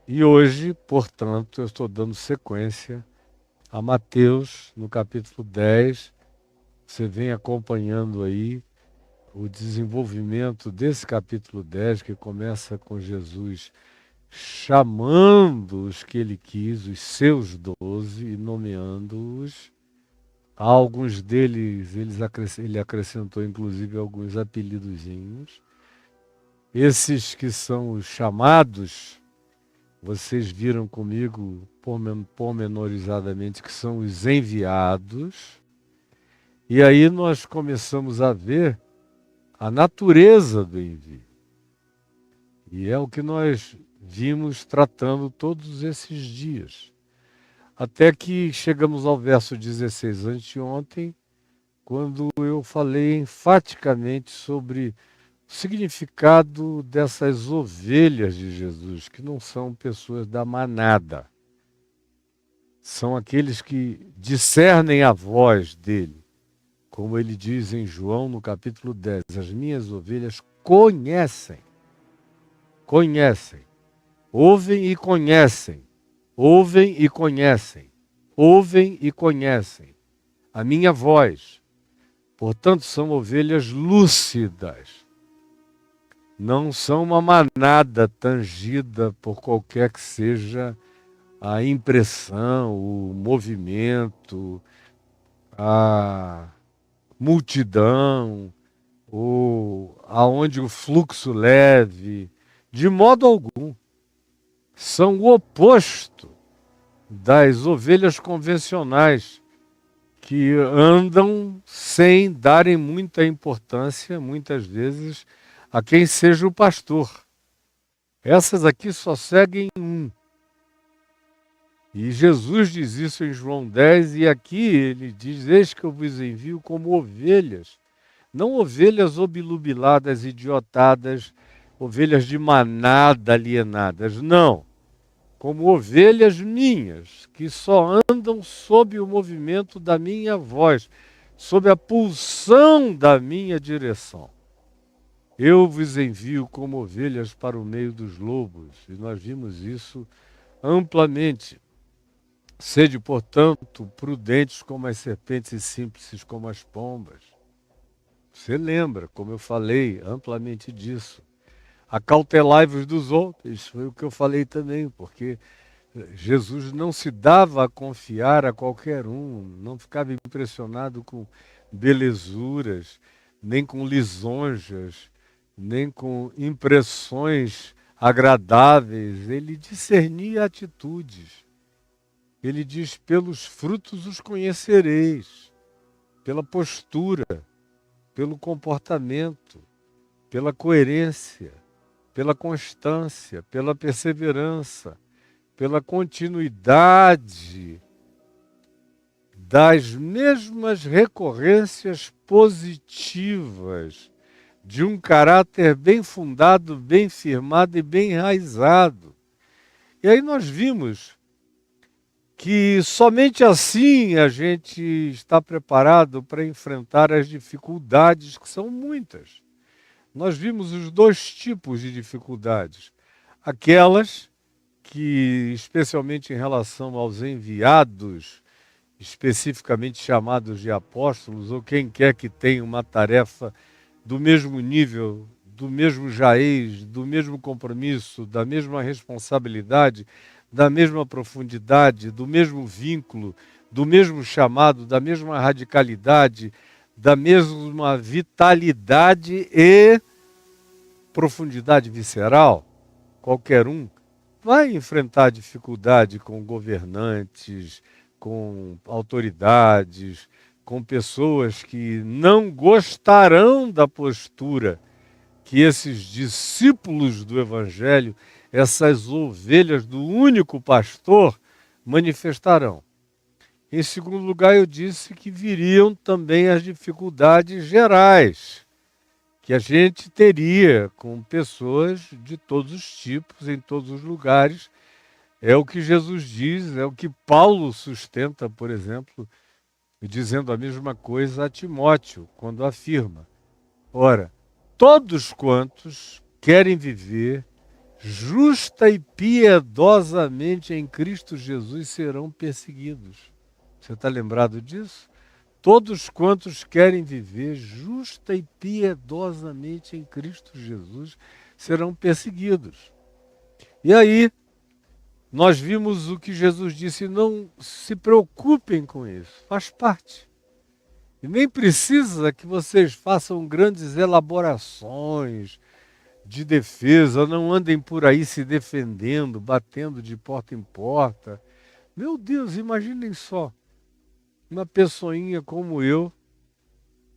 E hoje, portanto, eu estou dando sequência a Mateus, no capítulo 10. Você vem acompanhando aí o desenvolvimento desse capítulo 10, que começa com Jesus chamando os que ele quis, os seus 12, e nomeando-os. A alguns deles ele acrescentou inclusive alguns apelidozinhos. Esses que são os chamados, vocês viram comigo pormenorizadamente que são os enviados. E aí nós começamos a ver a natureza do envio. E é o que nós vimos tratando todos esses dias. Até que chegamos ao verso 16 anteontem, quando eu falei enfaticamente sobre o significado dessas ovelhas de Jesus, que não são pessoas da manada. São aqueles que discernem a voz dele. Como ele diz em João no capítulo 10, as minhas ovelhas conhecem, ouvem e conhecem, ouvem e conhecem, ouvem e conhecem a minha voz. Portanto, são ovelhas lúcidas. Não são uma manada tangida por qualquer que seja a impressão, o movimento, a multidão, ou aonde o fluxo leve, de modo algum. São o oposto das ovelhas convencionais, que andam sem darem muita importância, muitas vezes, a quem seja o pastor. Essas aqui só seguem um. E Jesus diz isso em João 10, e aqui ele diz: eis que eu vos envio como ovelhas, não ovelhas obnubiladas, idiotadas, ovelhas de manada alienadas, não, como ovelhas minhas, que só andam sob o movimento da minha voz, sob a pulsão da minha direção. Eu vos envio como ovelhas para o meio dos lobos, e nós vimos isso amplamente. Sede, portanto, prudentes como as serpentes e simples como as pombas. Você lembra, como eu falei amplamente disso. Acautelai-vos dos outros, foi o que eu falei também, porque Jesus não se dava a confiar a qualquer um, não ficava impressionado com belezuras, nem com lisonjas, nem com impressões agradáveis. Ele discernia atitudes. Ele diz: pelos frutos os conhecereis, pela postura, pelo comportamento, pela coerência, pela constância, pela perseverança, pela continuidade das mesmas recorrências positivas de um caráter bem fundado, bem firmado e bem enraizado. E aí nós vimos que somente assim a gente está preparado para enfrentar as dificuldades, que são muitas. Nós vimos os dois tipos de dificuldades. Aquelas que, especialmente em relação aos enviados, especificamente chamados de apóstolos, ou quem quer que tenha uma tarefa do mesmo nível, do mesmo jaez, do mesmo compromisso, da mesma responsabilidade, da mesma profundidade, do mesmo vínculo, do mesmo chamado, da mesma radicalidade, da mesma vitalidade e profundidade visceral, qualquer um vai enfrentar dificuldade com governantes, com autoridades, com pessoas que não gostarão da postura que esses discípulos do Evangelho, essas ovelhas do único pastor, manifestarão. Em segundo lugar, eu disse que viriam também as dificuldades gerais, que a gente teria com pessoas de todos os tipos, em todos os lugares. É o que Jesus diz, é o que Paulo sustenta, por exemplo, dizendo a mesma coisa a Timóteo, quando afirma: ora, todos quantos querem viver justa e piedosamente em Cristo Jesus serão perseguidos. Você está lembrado disso? Todos quantos querem viver justa e piedosamente em Cristo Jesus serão perseguidos. E aí, nós vimos o que Jesus disse: não se preocupem com isso, faz parte. E nem precisa que vocês façam grandes elaborações de defesa, não andem por aí se defendendo, batendo de porta em porta. Meu Deus, imaginem só, uma pessoinha como eu,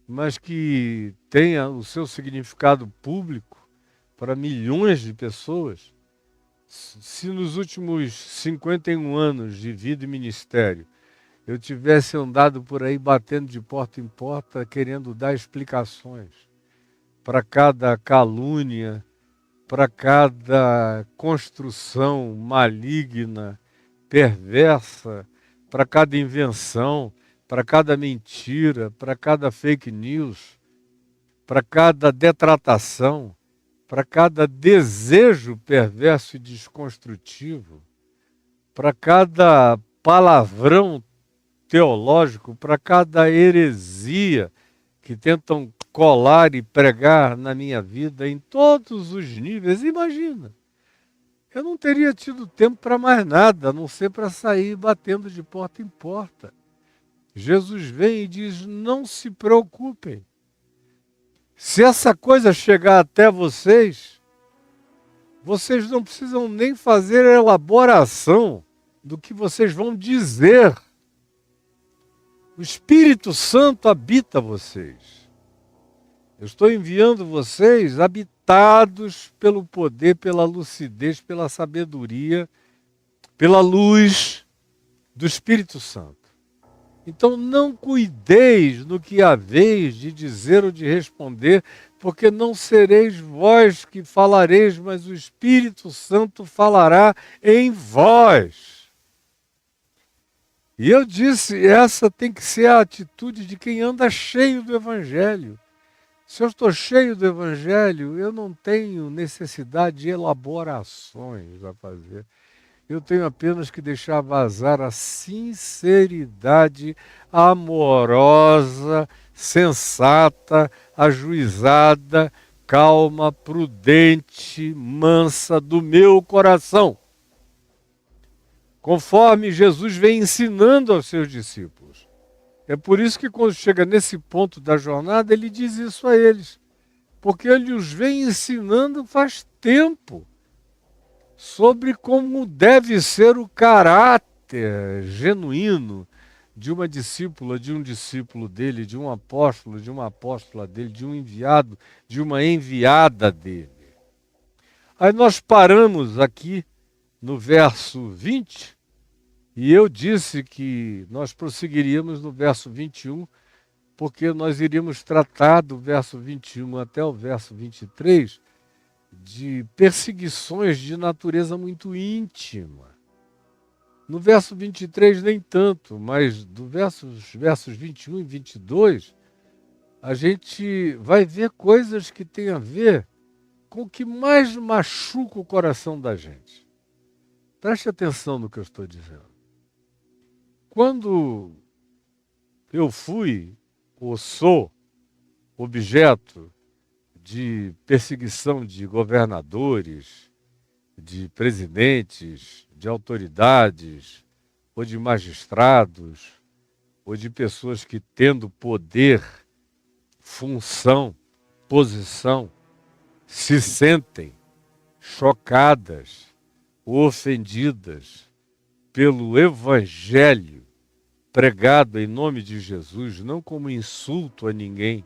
mas que tenha o seu significado público para milhões de pessoas. Se nos últimos 51 anos de vida e ministério eu tivesse andado por aí batendo de porta em porta, querendo dar explicações para cada calúnia, para cada construção maligna, perversa, para cada invenção, para cada mentira, para cada fake news, para cada detratação, para cada desejo perverso e desconstrutivo, para cada palavrão teológico, para cada heresia que tentam colar e pregar na minha vida em todos os níveis. Imagina, eu não teria tido tempo para mais nada, a não ser para sair batendo de porta em porta. Jesus vem e diz: não se preocupem. Se essa coisa chegar até vocês, vocês não precisam nem fazer elaboração do que vocês vão dizer. O Espírito Santo habita vocês. Eu estou enviando vocês habitados pelo poder, pela lucidez, pela sabedoria, pela luz do Espírito Santo. Então não cuideis no que haveis de dizer ou de responder, porque não sereis vós que falareis, mas o Espírito Santo falará em vós. E eu disse, essa tem que ser a atitude de quem anda cheio do Evangelho. Se eu estou cheio do Evangelho, eu não tenho necessidade de elaborações a fazer. Eu tenho apenas que deixar vazar a sinceridade amorosa, sensata, ajuizada, calma, prudente, mansa do meu coração. Conforme Jesus vem ensinando aos seus discípulos. É por isso que quando chega nesse ponto da jornada, ele diz isso a eles. Porque ele os vem ensinando faz tempo sobre como deve ser o caráter genuíno de uma discípula, de um discípulo dele, de um apóstolo, de uma apóstola dele, de um enviado, de uma enviada dele. Aí nós paramos aqui no verso 20, e eu disse que nós prosseguiríamos no verso 21, porque nós iríamos tratar do verso 21 até o verso 23 de perseguições de natureza muito íntima. No verso 23 nem tanto, mas do versos 21 e 22, a gente vai ver coisas que têm a ver com o que mais machuca o coração da gente. Preste atenção no que eu estou dizendo. Quando eu fui ou sou objeto de perseguição de governadores, de presidentes, de autoridades, ou de magistrados, ou de pessoas que, tendo poder, função, posição, se sentem chocadas ou ofendidas pelo Evangelho pregado em nome de Jesus, não como insulto a ninguém,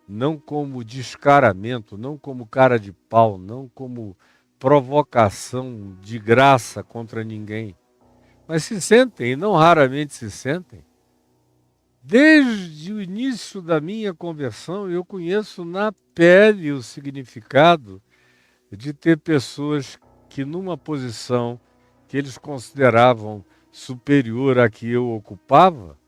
não como descaramento, não como cara de pau, não como provocação de graça contra ninguém, mas se sentem, e não raramente se sentem. Desde o início da minha conversão, eu conheço na pele o significado de ter pessoas que, numa posição que eles consideravam superior à que eu ocupava,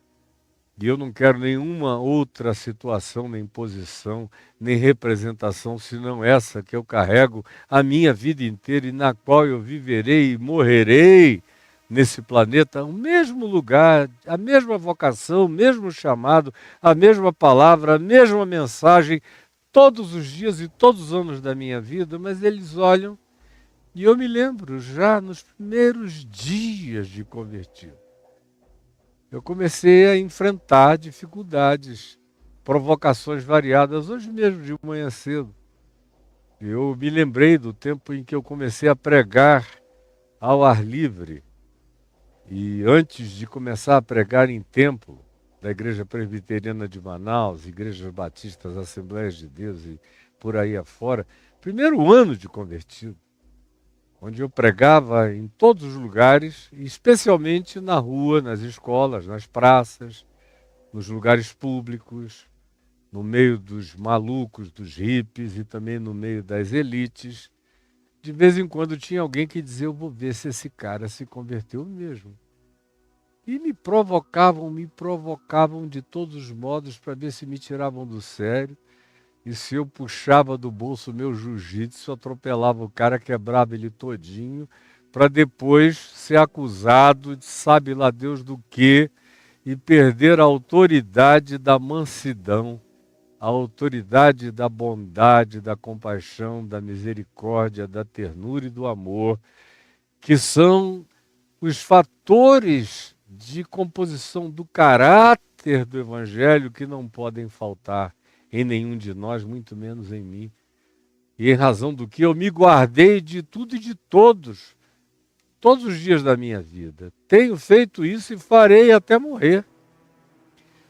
E eu não quero nenhuma outra situação, nem posição, nem representação, senão essa que eu carrego a minha vida inteira e na qual eu viverei e morrerei nesse planeta, o mesmo lugar, a mesma vocação, o mesmo chamado, a mesma palavra, a mesma mensagem, todos os dias e todos os anos da minha vida, mas eles olham e eu me lembro já nos primeiros dias de convertido. Eu comecei a enfrentar dificuldades, provocações variadas, hoje mesmo de manhã cedo. Eu me lembrei do tempo em que eu comecei a pregar ao ar livre. E antes de começar a pregar em templo, da Igreja Presbiteriana de Manaus, Igrejas Batistas, Assembleias de Deus e por aí afora, primeiro ano de convertido, onde eu pregava em todos os lugares, especialmente na rua, nas escolas, nas praças, nos lugares públicos, no meio dos malucos, dos hippies e também no meio das elites. De vez em quando tinha alguém que dizia, eu vou ver se esse cara se converteu mesmo. E me provocavam de todos os modos para ver se me tiravam do sério. E se eu puxava do bolso o meu jiu-jitsu, atropelava o cara, quebrava ele todinho, para depois ser acusado de sabe lá Deus do quê, e perder a autoridade da mansidão, a autoridade da bondade, da compaixão, da misericórdia, da ternura e do amor, que são os fatores de composição do caráter do Evangelho que não podem faltar em nenhum de nós, muito menos em mim. E em razão do que eu me guardei de tudo e de todos os dias da minha vida. Tenho feito isso e farei até morrer.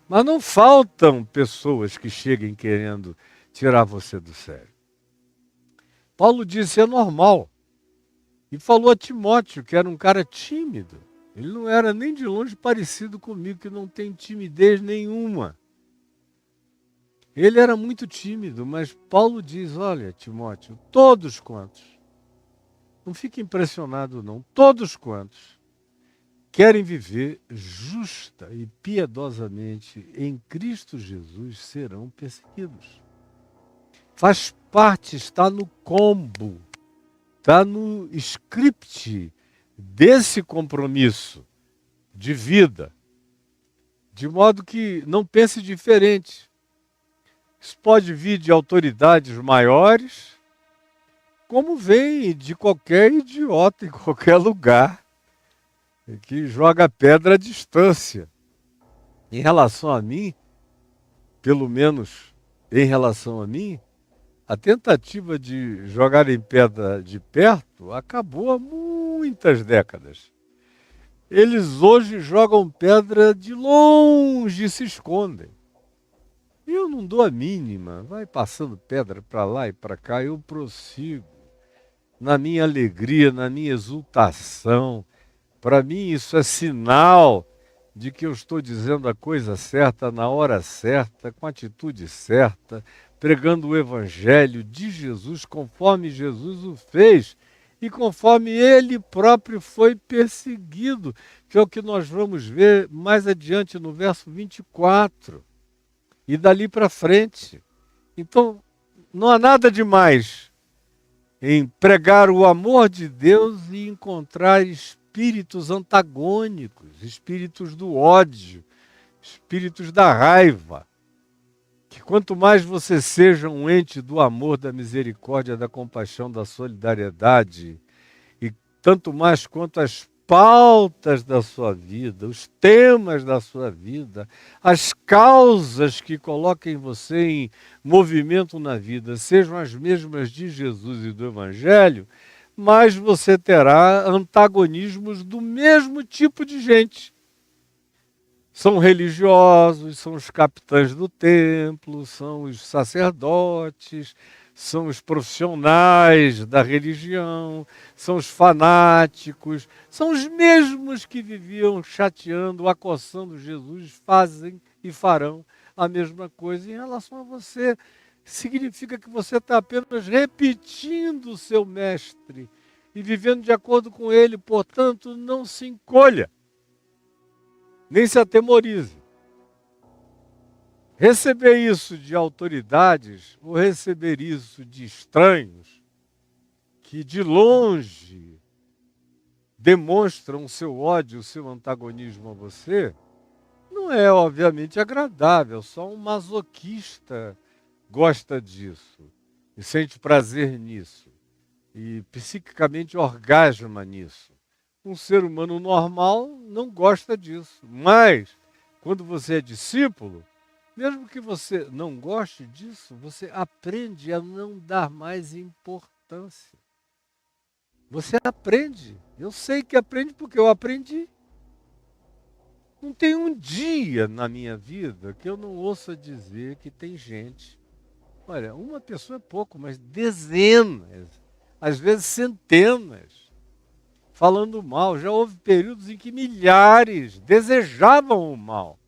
Mas não faltam pessoas que cheguem querendo tirar você do sério. Paulo disse, é normal. E falou a Timóteo, que era um cara tímido. Ele não era nem de longe parecido comigo, que não tem timidez nenhuma. Ele era muito tímido, mas Paulo diz, olha, Timóteo, todos quantos, não fique impressionado não, todos quantos querem viver justa e piedosamente em Cristo Jesus serão perseguidos. Faz parte, está no combo, está no script desse compromisso de vida, de modo que não pense diferente. Isso pode vir de autoridades maiores, como vem de qualquer idiota em qualquer lugar, que joga pedra à distância. Em relação a mim, pelo menos em relação a mim, a tentativa de jogar em pedra de perto acabou há muitas décadas. Eles hoje jogam pedra de longe e se escondem. Eu não dou a mínima, vai passando pedra para lá e para cá, eu prossigo na minha alegria, na minha exultação. Para mim isso é sinal de que eu estou dizendo a coisa certa, na hora certa, com a atitude certa, pregando o Evangelho de Jesus, conforme Jesus o fez e conforme ele próprio foi perseguido, que é o que nós vamos ver mais adiante no verso 24. E dali para frente. Então, não há nada de mais em pregar o amor de Deus e encontrar espíritos antagônicos, espíritos do ódio, espíritos da raiva. Que quanto mais você seja um ente do amor, da misericórdia, da compaixão, da solidariedade, e tanto mais quanto as pautas da sua vida, os temas da sua vida, as causas que coloquem você em movimento na vida, sejam as mesmas de Jesus e do Evangelho, mas você terá antagonismos do mesmo tipo de gente. São religiosos, são os capitães do templo, são os sacerdotes, são os profissionais da religião, são os fanáticos, são os mesmos que viviam chateando, acossando Jesus, fazem e farão a mesma coisa em relação a você. Significa que você está apenas repetindo o seu mestre e vivendo de acordo com ele, portanto, não se encolha, nem se atemorize. Receber isso de autoridades ou receber isso de estranhos que de longe demonstram o seu ódio, o seu antagonismo a você, não é obviamente agradável. Só um masoquista gosta disso e sente prazer nisso e psiquicamente orgasma nisso. Um ser humano normal não gosta disso, mas quando você é discípulo, mesmo que você não goste disso, você aprende a não dar mais importância. Você aprende. Eu sei que aprende porque eu aprendi. Não tem um dia na minha vida que eu não ouça dizer que tem gente. Olha, uma pessoa é pouco, mas dezenas, às vezes centenas, falando mal. Já houve períodos em que milhares desejavam o mal.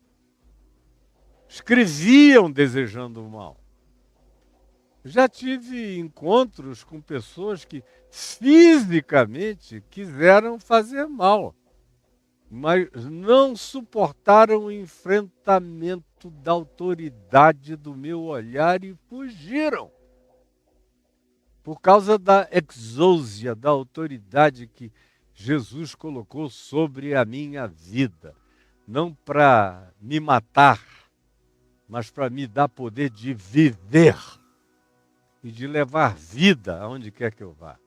Escreviam desejando o mal. Já tive encontros com pessoas que fisicamente quiseram fazer mal, mas não suportaram o enfrentamento da autoridade do meu olhar e fugiram. Por causa da exousia, da autoridade que Jesus colocou sobre a minha vida. Não para me matar, mas para me dar poder de viver e de levar vida aonde quer que eu vá.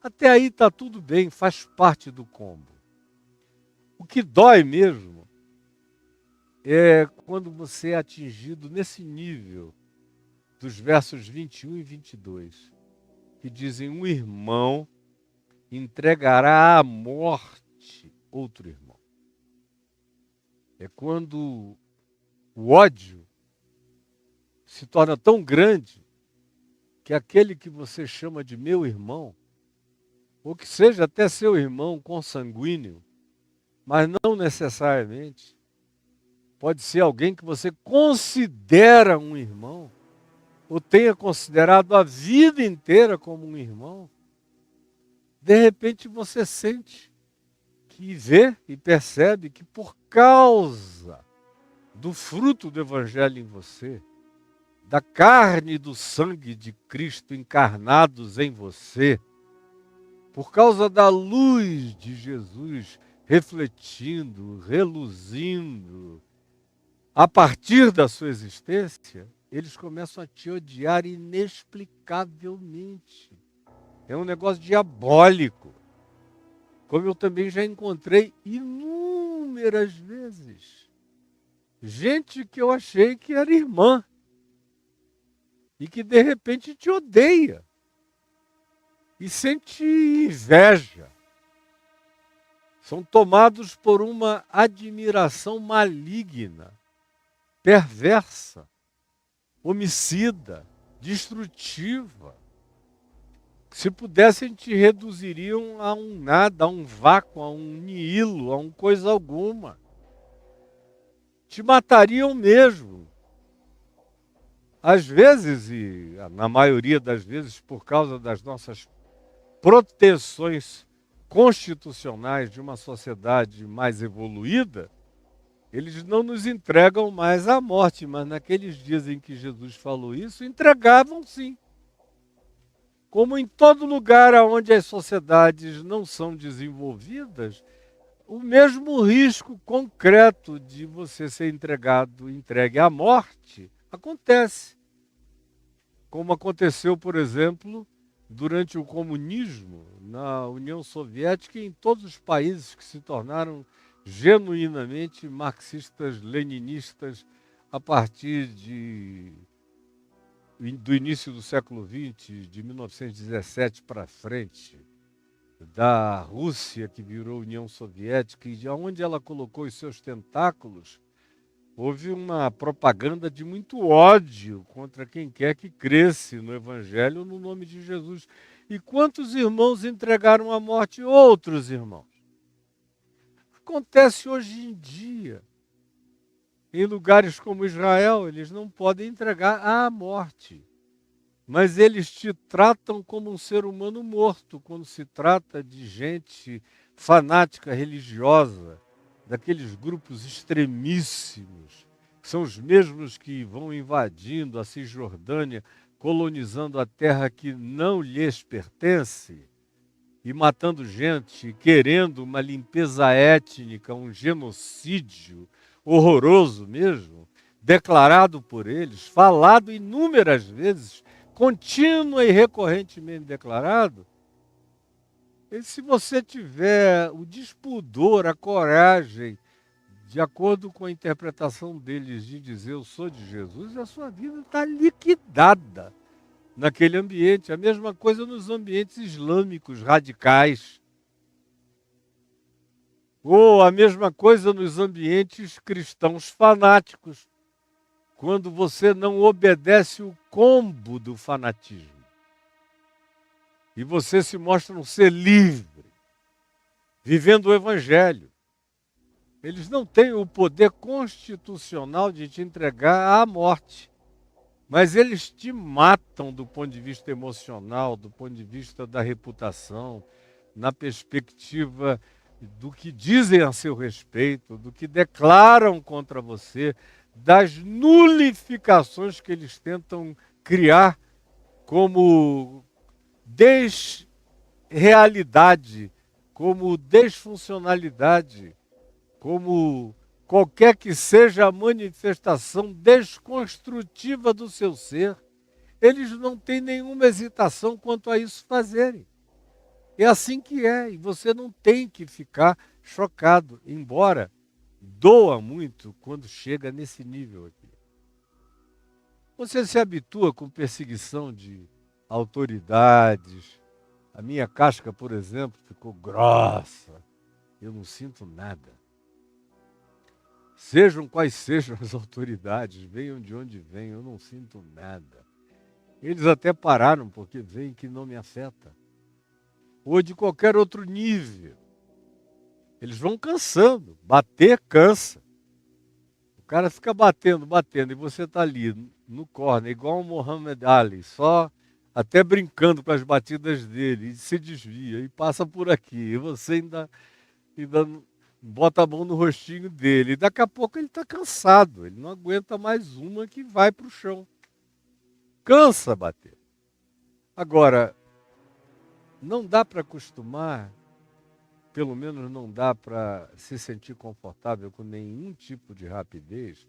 Até aí está tudo bem, faz parte do combo. O que dói mesmo é quando você é atingido nesse nível dos versos 21 e 22, que dizem: um irmão entregará à morte outro irmão. É quando o ódio se torna tão grande que aquele que você chama de meu irmão, ou que seja até seu irmão consanguíneo, mas não necessariamente, pode ser alguém que você considera um irmão, ou tenha considerado a vida inteira como um irmão. De repente você sente que vê e percebe que por causa do fruto do Evangelho em você, da carne e do sangue de Cristo encarnados em você, por causa da luz de Jesus refletindo, reluzindo, a partir da sua existência, eles começam a te odiar inexplicavelmente. É um negócio diabólico. Como eu também já encontrei inúmeras vezes. Gente que eu achei que era irmã. E que de repente te odeia. E sente inveja. São tomados por uma admiração maligna, perversa, homicida, destrutiva. Se pudessem, te reduziriam a um nada, a um vácuo, a um nihilo, a uma coisa alguma. Te matariam mesmo. Às vezes, e na maioria das vezes, por causa das nossas proteções constitucionais de uma sociedade mais evoluída, eles não nos entregam mais à morte, mas naqueles dias em que Jesus falou isso, entregavam sim. Como em todo lugar onde as sociedades não são desenvolvidas, o mesmo risco concreto de você ser entregue à morte, acontece. Como aconteceu, por exemplo, durante o comunismo, na União Soviética e em todos os países que se tornaram genuinamente marxistas-leninistas a partir do início do século XX, de 1917 para frente, da Rússia que virou União Soviética e de onde ela colocou os seus tentáculos, houve uma propaganda de muito ódio contra quem quer que cresce no Evangelho no nome de Jesus. E quantos irmãos entregaram à morte outros irmãos? Acontece hoje em dia. Em lugares como Israel, eles não podem entregar à morte. Mas eles te tratam como um ser humano morto, quando se trata de gente fanática religiosa, daqueles grupos extremíssimos São os mesmos que vão invadindo a Cisjordânia, colonizando a terra que não lhes pertence e matando gente, querendo uma limpeza étnica, um genocídio horroroso mesmo, declarado por eles, falado inúmeras vezes, contínua e recorrentemente declarado. E se você tiver o despudor, a coragem, de acordo com a interpretação deles de dizer eu sou de Jesus, a sua vida está liquidada naquele ambiente. A mesma coisa nos ambientes islâmicos radicais. Ou a mesma coisa nos ambientes cristãos fanáticos, quando você não obedece o combo do fanatismo. E você se mostra um ser livre, vivendo o Evangelho. Eles não têm o poder constitucional de te entregar à morte, mas eles te matam do ponto de vista emocional, do ponto de vista da reputação, na perspectiva do que dizem a seu respeito, do que declaram contra você, das nulificações que eles tentam criar como desrealidade, como desfuncionalidade, como qualquer que seja a manifestação desconstrutiva do seu ser, eles não têm nenhuma hesitação quanto a isso fazerem. É assim que é, e você não tem que ficar chocado, embora doa muito quando chega nesse nível aqui. Você se habitua com perseguição de autoridades. A minha casca, por exemplo, ficou grossa. Eu não sinto nada. Sejam quais sejam as autoridades, venham de onde venham, eu não sinto nada. Eles até pararam porque veem que não me afeta. Ou de qualquer outro nível. Eles vão cansando. Bater cansa. O cara fica batendo, batendo, e você está ali no corner, igual o Muhammad Ali, só até brincando com as batidas dele, e se desvia, e passa por aqui, e você ainda bota a mão no rostinho dele, e daqui a pouco ele está cansado, ele não aguenta mais uma que vai para o chão. Cansa bater. Agora, não dá para acostumar, pelo menos não dá para se sentir confortável com nenhum tipo de rapidez,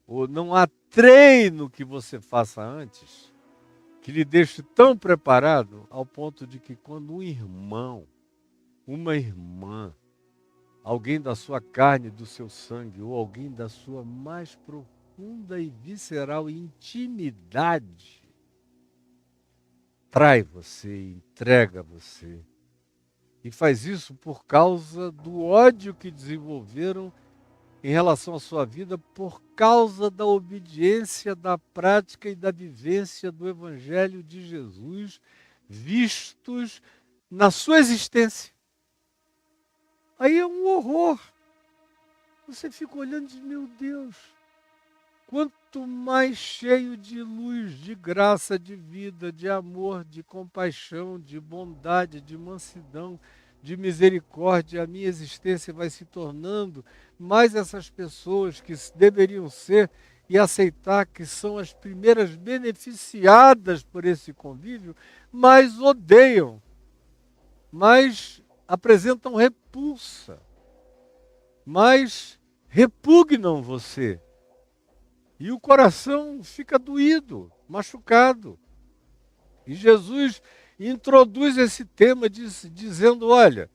ou não há treino que você faça antes que lhe deixe tão preparado ao ponto de que quando um irmão, uma irmã, alguém da sua carne, do seu sangue, ou alguém da sua mais profunda e visceral intimidade, trai você, entrega você, e faz isso por causa do ódio que desenvolveram em relação à sua vida, por causa da obediência, da prática e da vivência do Evangelho de Jesus, vistos na sua existência. Aí é um horror. Você fica olhando e diz, meu Deus, quanto mais cheio de luz, de graça, de vida, de amor, de compaixão, de bondade, de mansidão, de misericórdia, a minha existência vai se tornando, mais essas pessoas que deveriam ser e aceitar que são as primeiras beneficiadas por esse convívio, mais odeiam, mais apresentam repulsa, mais repugnam você. E o coração fica doído, machucado. E Jesus introduz esse tema dizendo, olha,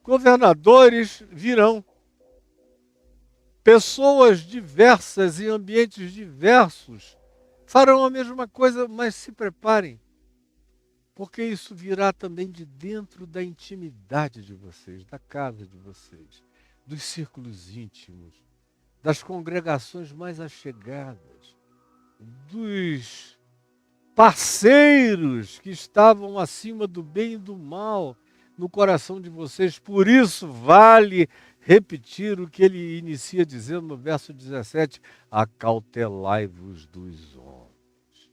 governadores virão, pessoas diversas em ambientes diversos farão a mesma coisa, mas se preparem, porque isso virá também de dentro da intimidade de vocês, da casa de vocês, dos círculos íntimos, das congregações mais achegadas, dos parceiros que estavam acima do bem e do mal no coração de vocês. Por isso vale repetir o que ele inicia dizendo no verso 17, acautelai-vos dos homens.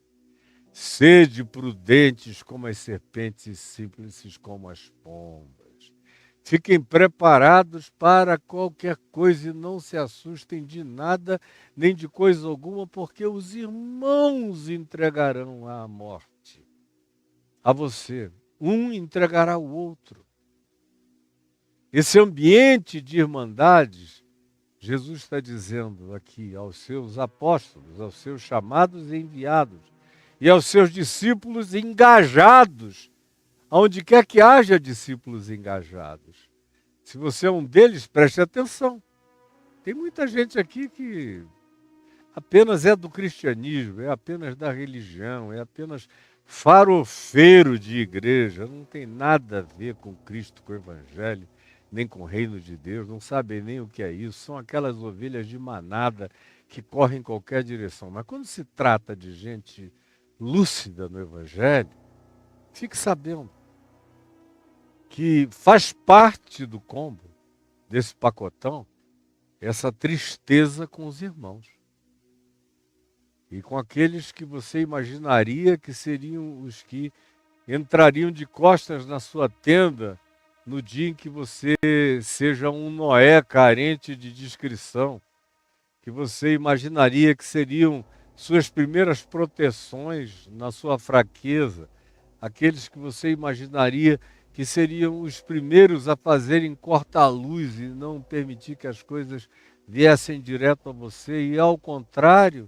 Sede prudentes como as serpentes e simples como as pombas. Fiquem preparados para qualquer coisa e não se assustem de nada, nem de coisa alguma, porque os irmãos entregarão à morte a você. Um entregará o outro. Esse ambiente de irmandades, Jesus está dizendo aqui aos seus apóstolos, aos seus chamados e enviados, e aos seus discípulos engajados, aonde quer que haja discípulos engajados. Se você é um deles, preste atenção. Tem muita gente aqui que apenas é do cristianismo, é apenas da religião, é apenas farofeiro de igreja, não tem nada a ver com Cristo, com o Evangelho, nem com o reino de Deus, não sabem nem o que é isso, são aquelas ovelhas de manada que correm em qualquer direção. Mas quando se trata de gente lúcida no Evangelho, fique sabendo que faz parte do combo desse pacotão essa tristeza com os irmãos. E com aqueles que você imaginaria que seriam os que entrariam de costas na sua tenda no dia em que você seja um Noé carente de discrição, que você imaginaria que seriam suas primeiras proteções na sua fraqueza, aqueles que você imaginaria que seriam os primeiros a fazerem corta-luz e não permitir que as coisas viessem direto a você, e ao contrário,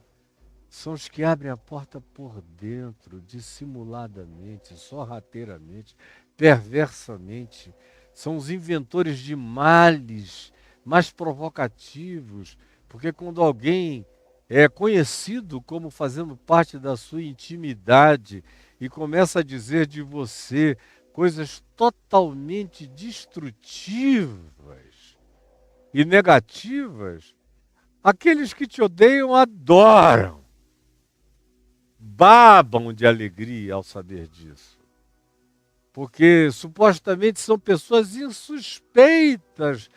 são os que abrem a porta por dentro, dissimuladamente, sorrateiramente, perversamente. São os inventores de males mais provocativos, porque quando alguém é conhecido como fazendo parte da sua intimidade e começa a dizer de você coisas totalmente destrutivas e negativas, aqueles que te odeiam adoram, babam de alegria ao saber disso. Porque supostamente são pessoas insuspeitas,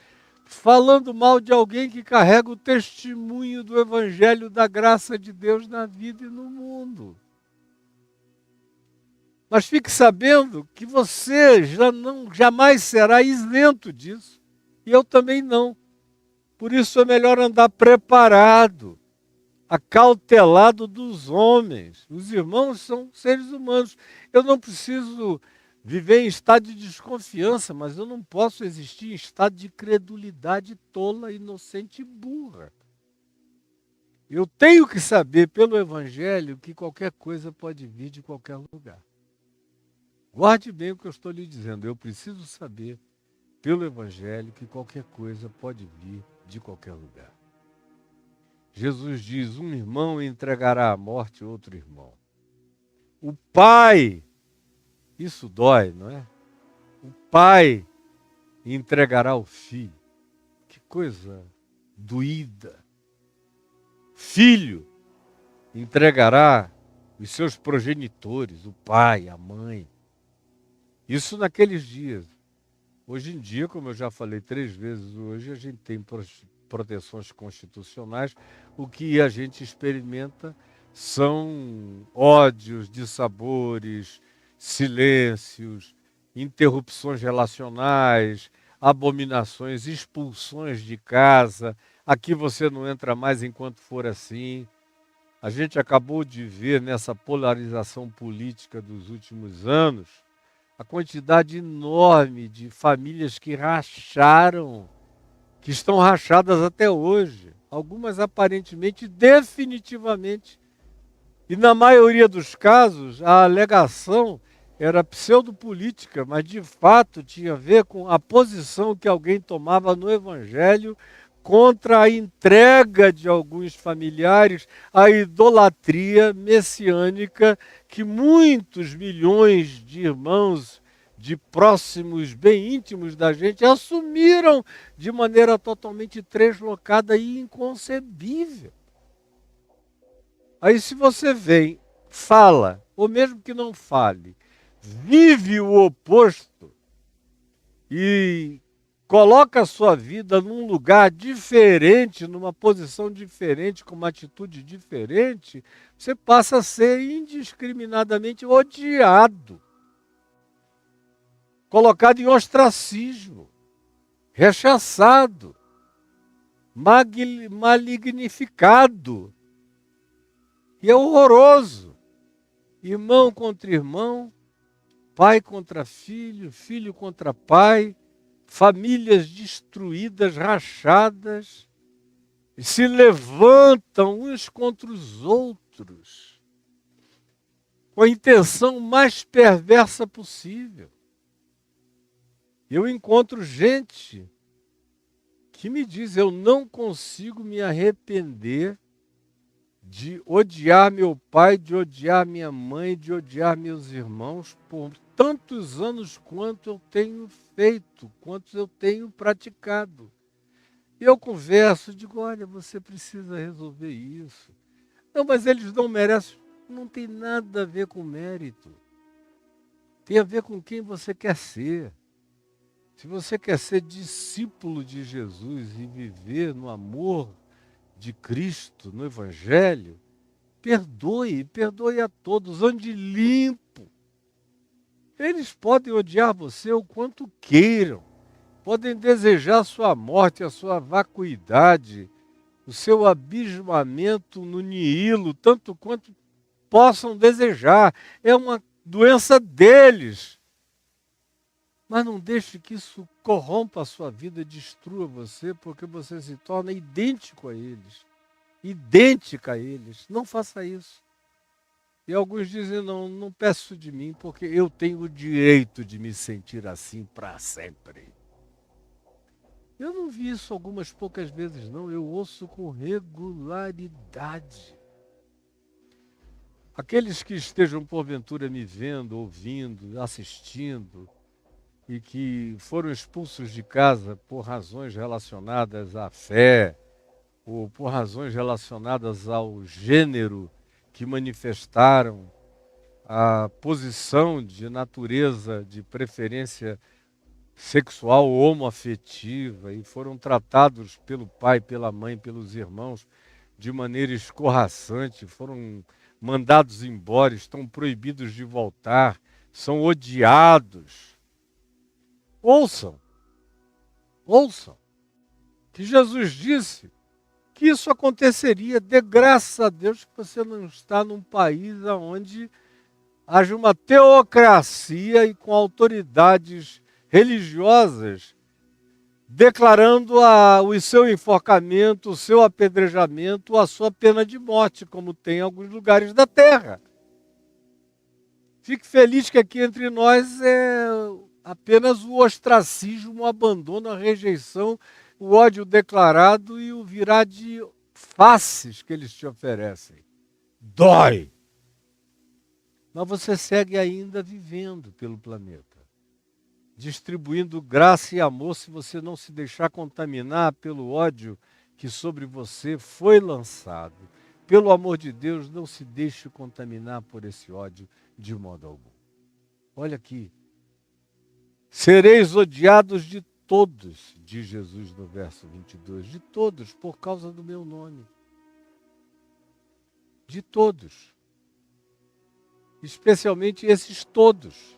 falando mal de alguém que carrega o testemunho do Evangelho da graça de Deus na vida e no mundo. Mas fique sabendo que você jamais será isento disso. E eu também não. Por isso é melhor andar preparado, acautelado dos homens. Os irmãos são seres humanos. Eu não preciso viver em estado de desconfiança, mas eu não posso existir em estado de credulidade tola, inocente e burra. Eu tenho que saber pelo Evangelho que qualquer coisa pode vir de qualquer lugar. Guarde bem o que eu estou lhe dizendo. Eu preciso saber pelo Evangelho que qualquer coisa pode vir de qualquer lugar. Jesus diz, um irmão entregará à morte outro irmão. O pai, isso dói, não é? O pai entregará o filho. Que coisa doída. Filho entregará os seus progenitores, o pai, a mãe. Isso naqueles dias. Hoje em dia, como eu já falei 3 vezes hoje, a gente tem proteções constitucionais. O que a gente experimenta são ódios, dissabores, silêncios, interrupções relacionais, abominações, expulsões de casa. Aqui você não entra mais enquanto for assim. A gente acabou de ver nessa polarização política dos últimos anos a quantidade enorme de famílias que racharam, que estão rachadas até hoje. Algumas aparentemente, definitivamente. E na maioria dos casos, a alegação era pseudopolítica, mas de fato tinha a ver com a posição que alguém tomava no Evangelho contra a entrega de alguns familiares à idolatria messiânica que muitos milhões de irmãos, de próximos, bem íntimos da gente, assumiram de maneira totalmente translocada e inconcebível. Aí se você vem, fala, ou mesmo que não fale, vive o oposto e coloca a sua vida num lugar diferente, numa posição diferente, com uma atitude diferente, você passa a ser indiscriminadamente odiado, colocado em ostracismo. rechaçado, malignificado. E é horroroso. Irmão contra irmão, pai contra filho, filho contra pai, famílias destruídas, rachadas, e se levantam uns contra os outros, com a intenção mais perversa possível. Eu encontro gente que me diz, eu não consigo me arrepender de odiar meu pai, de odiar minha mãe, de odiar meus irmãos por tantos anos quanto eu tenho feito, quantos eu tenho praticado. Eu converso, digo, olha, você precisa resolver isso. Não, mas eles não merecem. Não tem nada a ver com mérito. Tem a ver com quem você quer ser. Se você quer ser discípulo de Jesus e viver no amor de Cristo, no Evangelho, perdoe a todos, ande limpo. Eles podem odiar você o quanto queiram, podem desejar a sua morte, a sua vacuidade, o seu abismamento no nihilo, tanto quanto possam desejar. É uma doença deles. Mas não deixe que isso corrompa a sua vida, destrua você, porque você se torna idêntico a eles. Idêntica a eles. Não faça isso. E alguns dizem, não peço de mim, porque eu tenho o direito de me sentir assim para sempre. Eu não vi isso algumas poucas vezes, não. Eu ouço com regularidade. Aqueles que estejam porventura me vendo, ouvindo, assistindo, e que foram expulsos de casa por razões relacionadas à fé, ou por razões relacionadas ao gênero que manifestaram, a posição de natureza, de preferência sexual ou homoafetiva, e foram tratados pelo pai, pela mãe, pelos irmãos, de maneira escorraçante, foram mandados embora, estão proibidos de voltar, são odiados. Ouçam, que Jesus disse que isso aconteceria. Dê graças a Deus que você não está num país onde haja uma teocracia e com autoridades religiosas declarando o seu enforcamento, o seu apedrejamento, a sua pena de morte, como tem em alguns lugares da terra. Fique feliz que aqui entre nós é apenas o ostracismo, o abandono, a rejeição, o ódio declarado e o virar de faces que eles te oferecem. Dói! Mas você segue ainda vivendo pelo planeta, distribuindo graça e amor se você não se deixar contaminar pelo ódio que sobre você foi lançado. Pelo amor de Deus, não se deixe contaminar por esse ódio de modo algum. Olha aqui. Sereis odiados de todos, diz Jesus no verso 22, de todos, por causa do meu nome. De todos. Especialmente esses todos.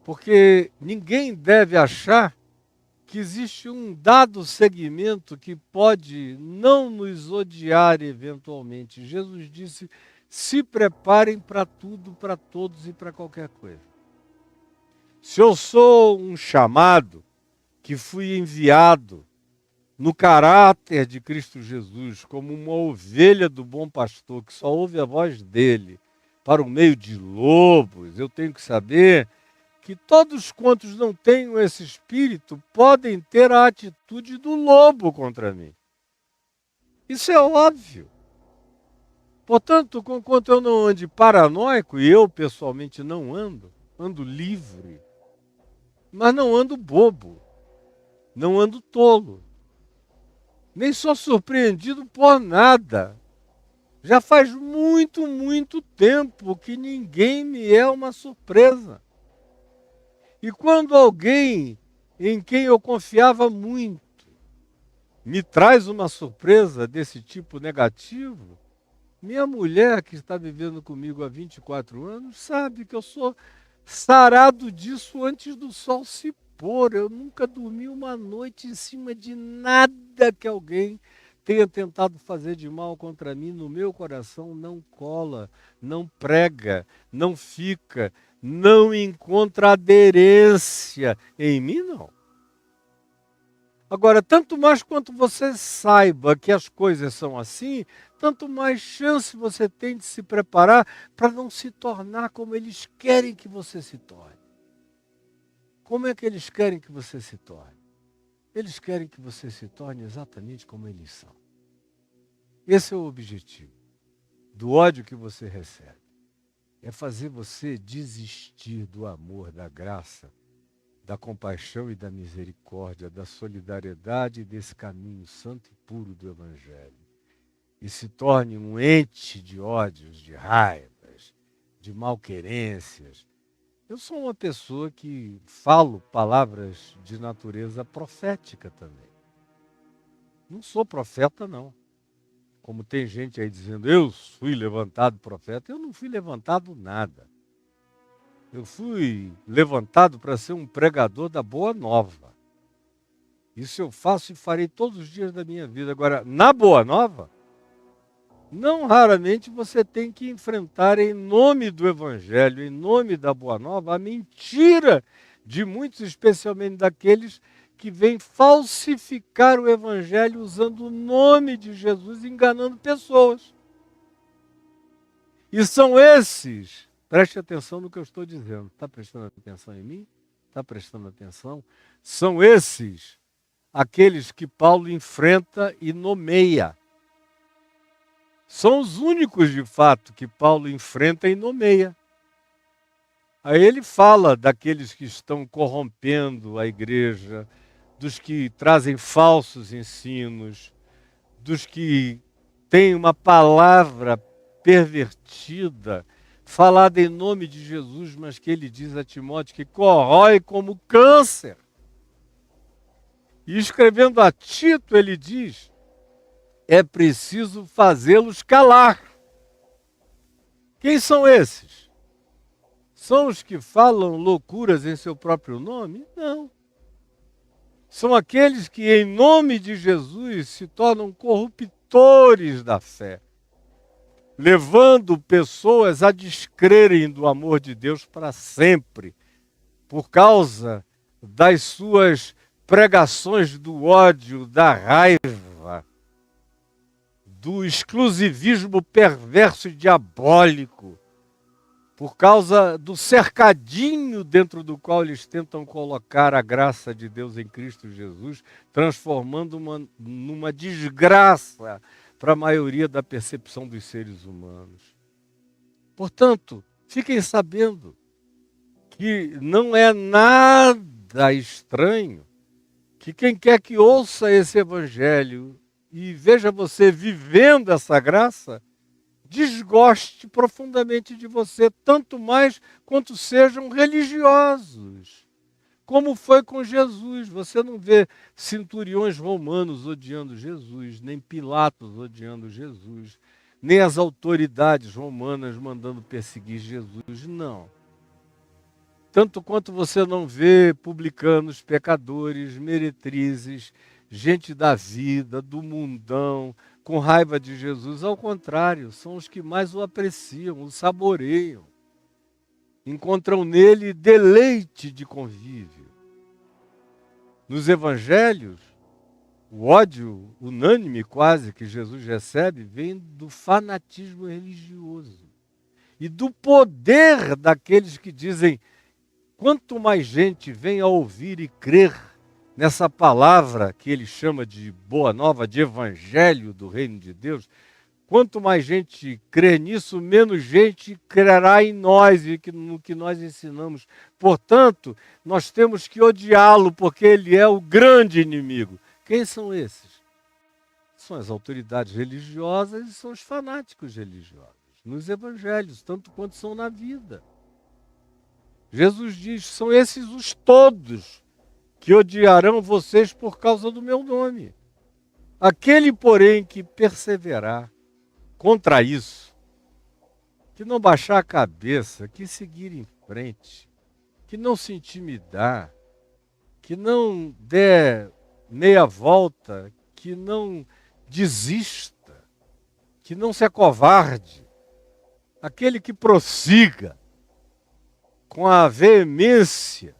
Porque ninguém deve achar que existe um dado segmento que pode não nos odiar eventualmente. Jesus disse, se preparem para tudo, para todos e para qualquer coisa. Se eu sou um chamado, que fui enviado no caráter de Cristo Jesus, como uma ovelha do bom pastor, que só ouve a voz dele, para o meio de lobos, eu tenho que saber que todos quantos não tenham esse espírito podem ter a atitude do lobo contra mim. Isso é óbvio. Portanto, conquanto eu não ande paranoico, e eu pessoalmente não ando livre, mas não ando bobo, não ando tolo, nem sou surpreendido por nada. Já faz muito, muito tempo que ninguém me é uma surpresa. E quando alguém em quem eu confiava muito me traz uma surpresa desse tipo negativo, minha mulher, que está vivendo comigo há 24 anos, sabe que eu sou sarado disso antes do sol se supor, eu nunca dormi uma noite em cima de nada que alguém tenha tentado fazer de mal contra mim. No meu coração não cola, não prega, não fica, não encontra aderência. Em mim, não. Agora, tanto mais quanto você saiba que as coisas são assim, tanto mais chance você tem de se preparar para não se tornar como eles querem que você se torne. Como é que eles querem que você se torne? Eles querem que você se torne exatamente como eles são. Esse é o objetivo do ódio que você recebe. É fazer você desistir do amor, da graça, da compaixão e da misericórdia, da solidariedade e desse caminho santo e puro do Evangelho. E se torne um ente de ódios, de raivas, de malquerências. Eu sou uma pessoa que falo palavras de natureza profética também. Não sou profeta, não. Como tem gente aí dizendo, eu fui levantado profeta. Eu não fui levantado nada. Eu fui levantado para ser um pregador da boa nova. Isso eu faço e farei todos os dias da minha vida. Agora, na boa nova, não raramente você tem que enfrentar em nome do Evangelho, em nome da boa nova, a mentira de muitos, especialmente daqueles que vêm falsificar o Evangelho usando o nome de Jesus, enganando pessoas. E são esses, preste atenção no que eu estou dizendo, está prestando atenção em mim? Está prestando atenção? São esses aqueles que Paulo enfrenta e nomeia. São os únicos, de fato, que Paulo enfrenta e nomeia. Aí ele fala daqueles que estão corrompendo a igreja, dos que trazem falsos ensinos, dos que têm uma palavra pervertida, falada em nome de Jesus, mas que ele diz a Timóteo que corrói como câncer. E escrevendo a Tito, ele diz, é preciso fazê-los calar. Quem são esses? São os que falam loucuras em seu próprio nome? Não. São aqueles que, em nome de Jesus, se tornam corruptores da fé, levando pessoas a descrerem do amor de Deus para sempre, por causa das suas pregações do ódio, da raiva, do exclusivismo perverso e diabólico, por causa do cercadinho dentro do qual eles tentam colocar a graça de Deus em Cristo Jesus, transformando numa desgraça para a maioria da percepção dos seres humanos. Portanto, fiquem sabendo que não é nada estranho que quem quer que ouça esse evangelho e veja você vivendo essa graça, desgoste profundamente de você, tanto mais quanto sejam religiosos. Como foi com Jesus. Você não vê centuriões romanos odiando Jesus, nem Pilatos odiando Jesus, nem as autoridades romanas mandando perseguir Jesus, não. Tanto quanto você não vê publicanos, pecadores, meretrizes, gente da vida, do mundão, com raiva de Jesus. Ao contrário, são os que mais o apreciam, o saboreiam. Encontram nele deleite de convívio. Nos evangelhos, o ódio unânime quase que Jesus recebe vem do fanatismo religioso e do poder daqueles que dizem: quanto mais gente vem a ouvir e crer nessa palavra que ele chama de boa nova, de evangelho do reino de Deus, quanto mais gente crer nisso, menos gente crerá em nós e no que nós ensinamos. Portanto, nós temos que odiá-lo, porque ele é o grande inimigo. Quem são esses? São as autoridades religiosas e são os fanáticos religiosos, nos evangelhos, tanto quanto são na vida. Jesus diz, são esses os todos que odiarão vocês por causa do meu nome. Aquele, porém, que perseverar contra isso, que não baixar a cabeça, que seguir em frente, que não se intimidar, que não dê meia volta, que não desista, que não se acovarde, aquele que prossiga com a veemência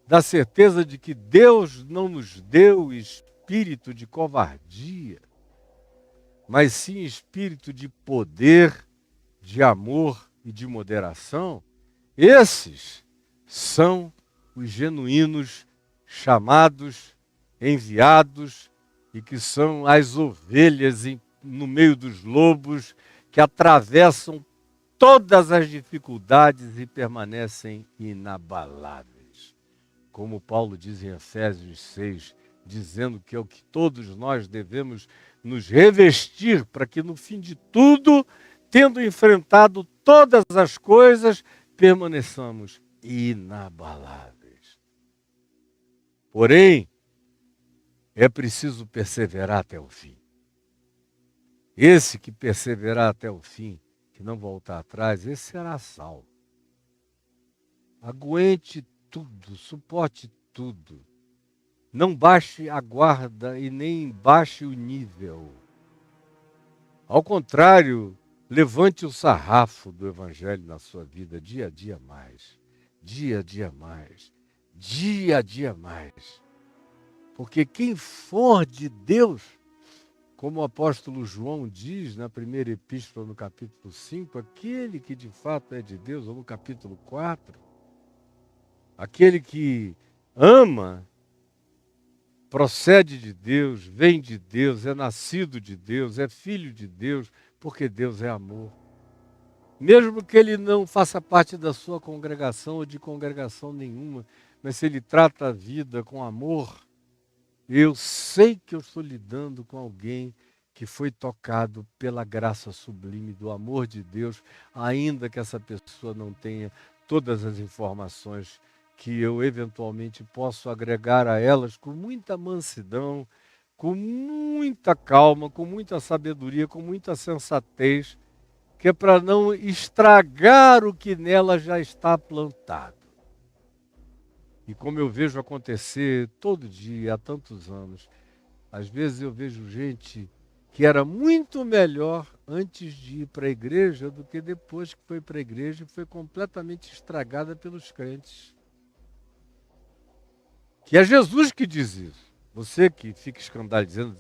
da certeza de que Deus não nos deu espírito de covardia, mas sim espírito de poder, de amor e de moderação. Esses são os genuínos chamados, enviados, e que são as ovelhas no meio dos lobos, que atravessam todas as dificuldades e permanecem inabaláveis. Como Paulo diz em Efésios 6, dizendo que é o que todos nós devemos nos revestir para que no fim de tudo, tendo enfrentado todas as coisas, permaneçamos inabaláveis. Porém, é preciso perseverar até o fim. Esse que perseverar até o fim, que não voltar atrás, esse será salvo. Aguente tudo, suporte tudo. Não baixe a guarda e nem baixe o nível. Ao contrário, levante o sarrafo do Evangelho na sua vida dia a dia mais. Dia a dia mais. Dia a dia mais. Porque quem for de Deus, como o apóstolo João diz na primeira epístola, no capítulo 5, aquele que de fato é de Deus, ou no capítulo 4, aquele que ama, procede de Deus, vem de Deus, é nascido de Deus, é filho de Deus, porque Deus é amor. Mesmo que ele não faça parte da sua congregação ou de congregação nenhuma, mas se ele trata a vida com amor, eu sei que eu estou lidando com alguém que foi tocado pela graça sublime do amor de Deus, ainda que essa pessoa não tenha todas as informações que eu eventualmente posso agregar a elas com muita mansidão, com muita calma, com muita sabedoria, com muita sensatez, que é para não estragar o que nela já está plantado. E como eu vejo acontecer todo dia, há tantos anos, às vezes eu vejo gente que era muito melhor antes de ir para a igreja do que depois que foi para a igreja e foi completamente estragada pelos crentes. Que é Jesus que diz isso. Você que fica escandalizado,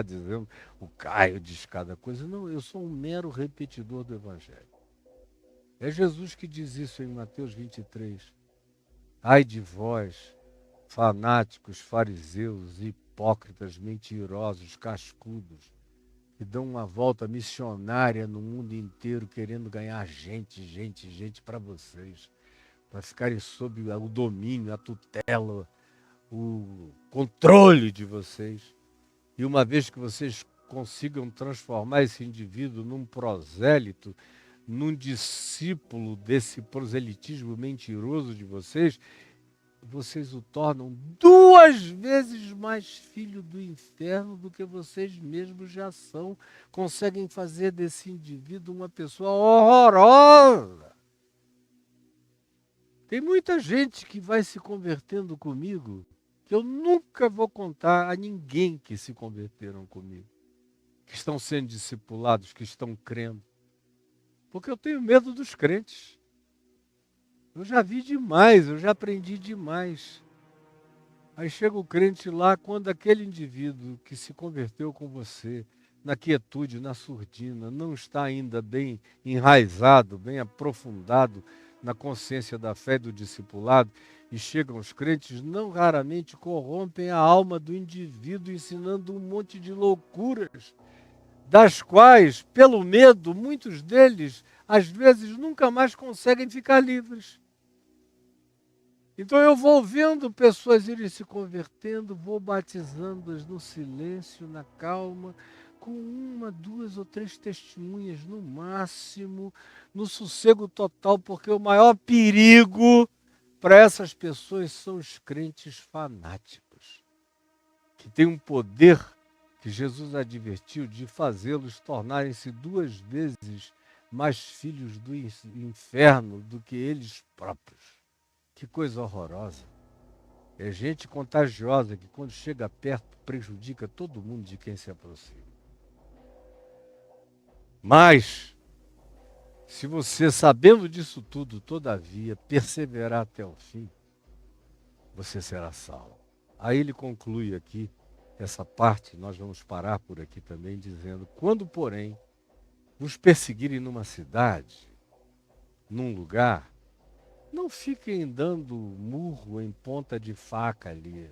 dizendo o Caio diz cada coisa. Não, eu sou um mero repetidor do Evangelho. É Jesus que diz isso em Mateus 23. Ai de vós, fanáticos, fariseus, hipócritas, mentirosos, cascudos, que dão uma volta missionária no mundo inteiro querendo ganhar gente para vocês, para ficarem sob o domínio, a tutela, o controle de vocês. E uma vez que vocês consigam transformar esse indivíduo num prosélito, num discípulo desse proselitismo mentiroso de vocês, vocês o tornam 2 vezes mais filho do inferno do que vocês mesmos já são. Conseguem fazer desse indivíduo uma pessoa horrorosa. Tem muita gente que vai se convertendo comigo, que eu nunca vou contar a ninguém que se converteram comigo, que estão sendo discipulados, que estão crendo. Porque eu tenho medo dos crentes. Eu já vi demais, eu já aprendi demais. Aí chega o crente lá, quando aquele indivíduo que se converteu com você, na quietude, na surdina, não está ainda bem enraizado, bem aprofundado na consciência da fé e do discipulado, e chegam os crentes, não raramente corrompem a alma do indivíduo, ensinando um monte de loucuras, das quais, pelo medo, muitos deles, às vezes, nunca mais conseguem ficar livres. Então eu vou vendo pessoas irem se convertendo, vou batizando-as no silêncio, na calma, com 1, 2 ou 3 testemunhas no máximo, no sossego total, porque o maior perigo para essas pessoas são os crentes fanáticos, que têm um poder que Jesus advertiu de fazê-los tornarem-se 2 vezes mais filhos do inferno do que eles próprios. Que coisa horrorosa. É gente contagiosa que, quando chega perto, prejudica todo mundo de quem se aproxima. Mas, se você, sabendo disso tudo, todavia, perseverar até o fim, você será salvo. Aí ele conclui aqui essa parte, nós vamos parar por aqui também, dizendo: quando, porém, vos perseguirem numa cidade, num lugar, não fiquem dando murro em ponta de faca ali.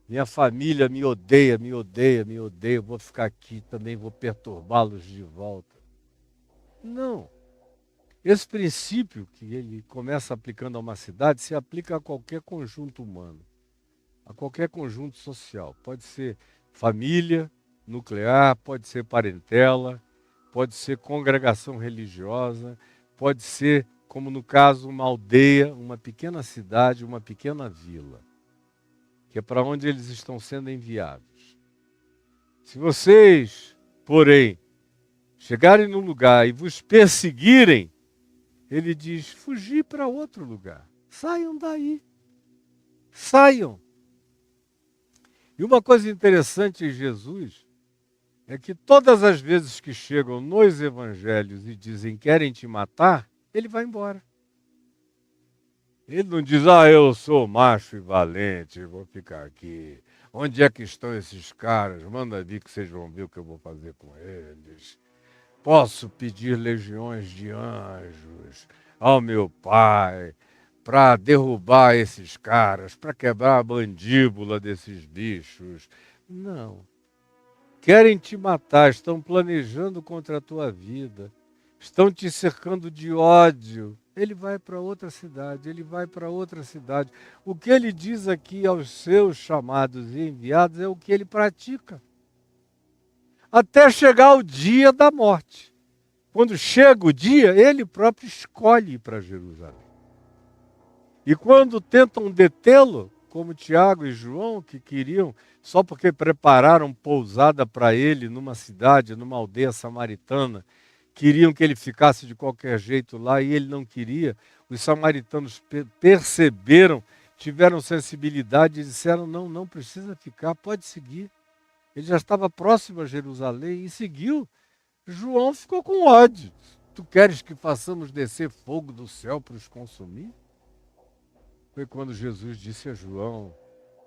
Minha família me odeia, me odeia, me odeia, vou ficar aqui também, vou perturbá-los de volta. Não. Esse princípio que ele começa aplicando a uma cidade se aplica a qualquer conjunto humano, a qualquer conjunto social. Pode ser família nuclear, pode ser parentela, pode ser congregação religiosa, pode ser, como no caso, uma aldeia, uma pequena cidade, uma pequena vila, que é para onde eles estão sendo enviados. Se vocês, porém, chegarem num lugar e vos perseguirem, ele diz: fugir para outro lugar. Saiam daí. Saiam. E uma coisa interessante em Jesus é que todas as vezes que chegam nos evangelhos e dizem querem te matar, ele vai embora. Ele não diz: eu sou macho e valente, vou ficar aqui. Onde é que estão esses caras? Manda vir que vocês vão ver o que eu vou fazer com eles. Posso pedir legiões de anjos ao meu Pai para derrubar esses caras, para quebrar a mandíbula desses bichos. Não. Querem te matar, estão planejando contra a tua vida, estão te cercando de ódio. Ele vai para outra cidade, ele vai para outra cidade. O que ele diz aqui aos seus chamados e enviados é o que ele pratica. Até chegar o dia da morte. Quando chega o dia, ele próprio escolhe ir para Jerusalém. E quando tentam detê-lo, como Tiago e João, que queriam, só porque prepararam pousada para ele numa cidade, numa aldeia samaritana, queriam que ele ficasse de qualquer jeito lá e ele não queria, os samaritanos perceberam, tiveram sensibilidade e disseram: não, não precisa ficar, pode seguir. Ele já estava próximo a Jerusalém e seguiu. João ficou com ódio. Tu queres que façamos descer fogo do céu para os consumir? Foi quando Jesus disse a João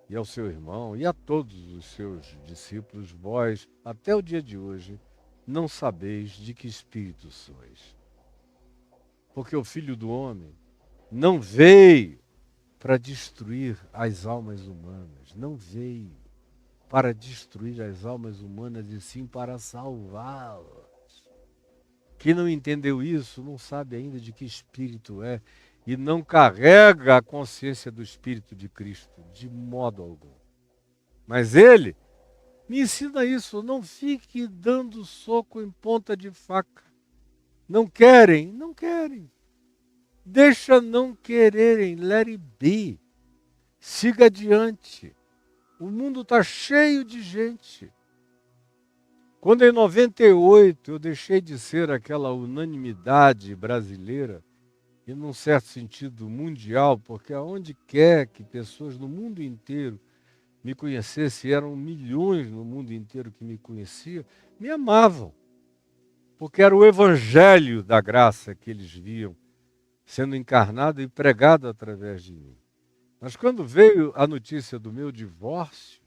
e ao seu irmão e a todos os seus discípulos: vós, até o dia de hoje, não sabeis de que espírito sois. Porque o Filho do Homem não veio para destruir as almas humanas, não veio para destruir as almas humanas, e sim para salvá-las. Quem não entendeu isso não sabe ainda de que espírito é e não carrega a consciência do Espírito de Cristo, de modo algum. Mas ele me ensina isso: não fique dando soco em ponta de faca. Não querem? Não querem. Deixa não quererem, let it be. Siga adiante. O mundo está cheio de gente. Quando em 98 eu deixei de ser aquela unanimidade brasileira, e num certo sentido mundial, porque aonde quer que pessoas no mundo inteiro me conhecessem, eram milhões no mundo inteiro que me conheciam, me amavam. Porque era o evangelho da graça que eles viam sendo encarnado e pregado através de mim. Mas quando veio a notícia do meu divórcio,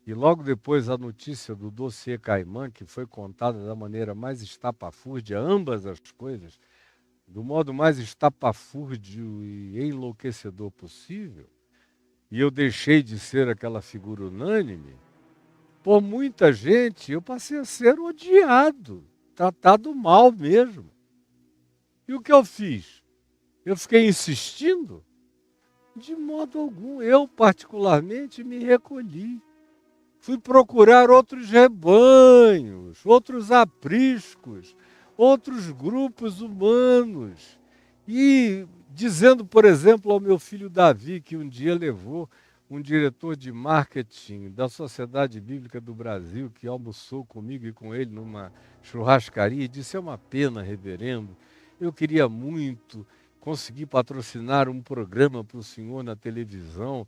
e logo depois a notícia do dossiê Caimã, que foi contada da maneira mais estapafúrdia, ambas as coisas, do modo mais estapafúrdio e enlouquecedor possível, e eu deixei de ser aquela figura unânime, por muita gente eu passei a ser odiado, tratado mal mesmo. E o que eu fiz? Eu fiquei insistindo? De modo algum. Eu, particularmente, me recolhi. Fui procurar outros rebanhos, outros apriscos, outros grupos humanos. E dizendo, por exemplo, ao meu filho Davi, que um dia levou um diretor de marketing da Sociedade Bíblica do Brasil, que almoçou comigo e com ele numa churrascaria, e disse: é uma pena, reverendo, eu queria muito conseguir patrocinar um programa para o senhor na televisão,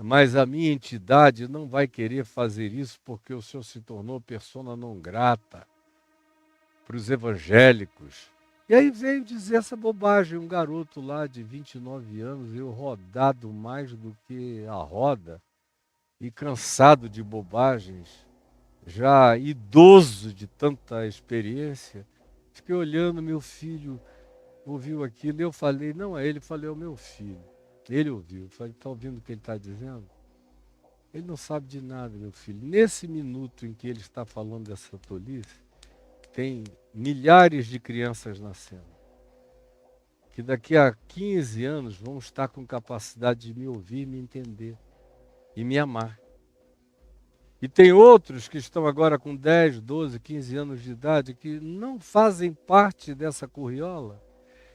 mas a minha entidade não vai querer fazer isso porque o senhor se tornou persona non grata para os evangélicos. E aí veio dizer essa bobagem, um garoto lá de 29 anos, eu rodado mais do que a roda, e cansado de bobagens, já idoso de tanta experiência, fiquei olhando, meu filho ouviu aquilo, eu falei, não é ele, falei, é o meu filho. Ele ouviu, falei, está ouvindo o que ele está dizendo? Ele não sabe de nada, meu filho. Nesse minuto em que ele está falando dessa tolice, tem milhares de crianças nascendo, que daqui a 15 anos vão estar com capacidade de me ouvir, me entender e me amar. E tem outros que estão agora com 10, 12, 15 anos de idade que não fazem parte dessa curriola,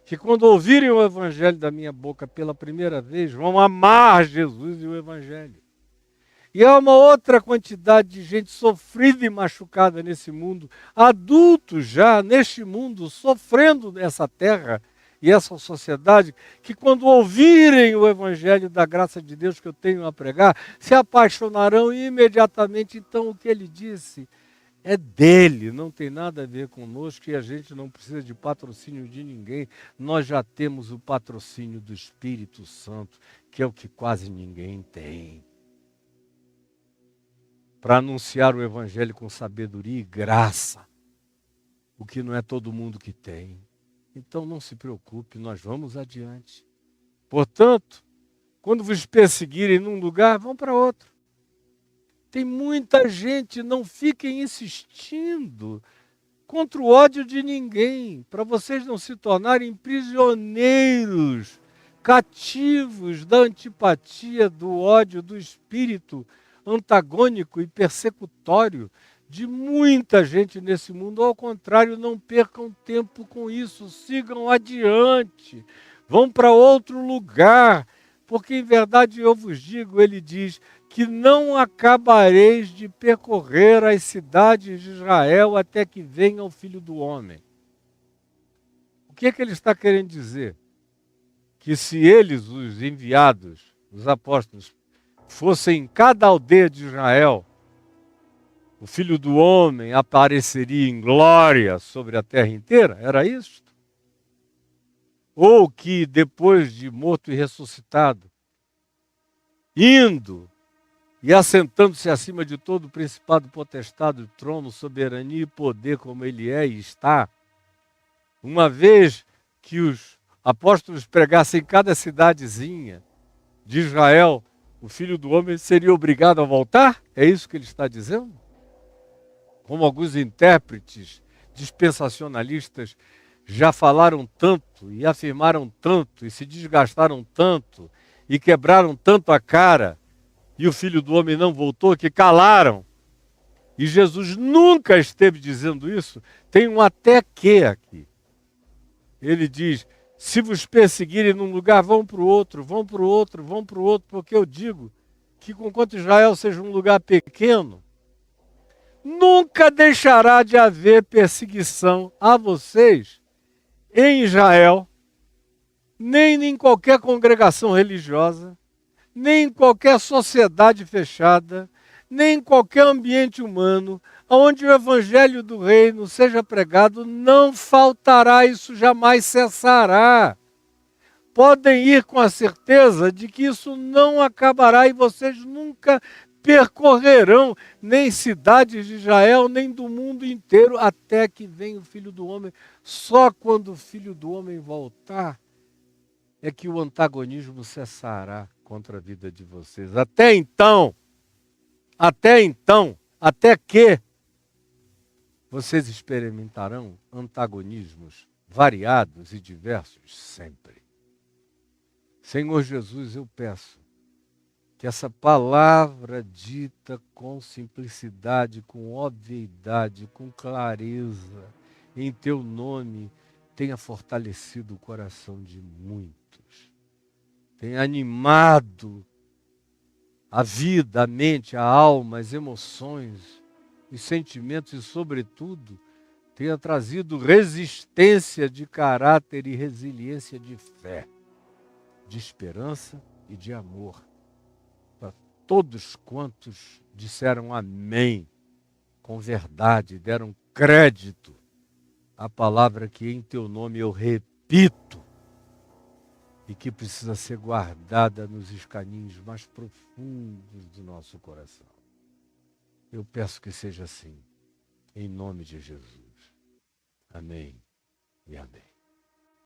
que quando ouvirem o evangelho da minha boca pela primeira vez, vão amar Jesus e o evangelho. E há uma outra quantidade de gente sofrida e machucada nesse mundo, adultos já neste mundo, sofrendo nessa terra e essa sociedade, que quando ouvirem o evangelho da graça de Deus que eu tenho a pregar, se apaixonarão imediatamente. Então o que ele disse é dele, não tem nada a ver conosco e a gente não precisa de patrocínio de ninguém. Nós já temos o patrocínio do Espírito Santo, que é o que quase ninguém tem, para anunciar o evangelho com sabedoria e graça, o que não é todo mundo que tem. Então não se preocupe, nós vamos adiante. Portanto, quando vos perseguirem num lugar, vão para outro. Tem muita gente, não fiquem insistindo contra o ódio de ninguém, para vocês não se tornarem prisioneiros, cativos da antipatia, do ódio, do espírito antagônico e persecutório de muita gente nesse mundo. Ao contrário, não percam tempo com isso, sigam adiante, vão para outro lugar, porque em verdade eu vos digo, ele diz, que não acabareis de percorrer as cidades de Israel até que venha o Filho do Homem. O que é que ele está querendo dizer? Que se eles, os enviados, os apóstolos, fossem em cada aldeia de Israel, o Filho do Homem apareceria em glória sobre a terra inteira? Era isso? Ou que depois de morto e ressuscitado, indo e assentando-se acima de todo o principado, potestade, trono, soberania e poder como ele é e está, uma vez que os apóstolos pregassem em cada cidadezinha de Israel, o Filho do Homem seria obrigado a voltar? É isso que ele está dizendo? Como alguns intérpretes dispensacionalistas já falaram tanto e afirmaram tanto e se desgastaram tanto e quebraram tanto a cara e o Filho do Homem não voltou, que calaram. E Jesus nunca esteve dizendo isso. Tem um até que aqui. Ele diz, se vos perseguirem num lugar, vão para o outro, vão para o outro, vão para o outro, porque eu digo que conquanto Israel seja um lugar pequeno, nunca deixará de haver perseguição a vocês em Israel, nem em qualquer congregação religiosa, nem em qualquer sociedade fechada, nem em qualquer ambiente humano, onde o evangelho do reino seja pregado, não faltará, isso jamais cessará. Podem ir com a certeza de que isso não acabará e vocês nunca percorrerão nem cidades de Israel, nem do mundo inteiro, até que venha o Filho do Homem. Só quando o Filho do Homem voltar é que o antagonismo cessará contra a vida de vocês. Até até que vocês experimentarão antagonismos variados e diversos sempre. Senhor Jesus, eu peço que essa palavra dita com simplicidade, com obviedade, com clareza, em teu nome, tenha fortalecido o coração de muitos, tenha animado a vida, a mente, a alma, as emoções, os sentimentos e, sobretudo, tenha trazido resistência de caráter e resiliência de fé, de esperança e de amor para todos quantos disseram amém com verdade, deram crédito à palavra que em teu nome eu repito e que precisa ser guardada nos escaninhos mais profundos do nosso coração. Eu peço que seja assim, em nome de Jesus. Amém e amém.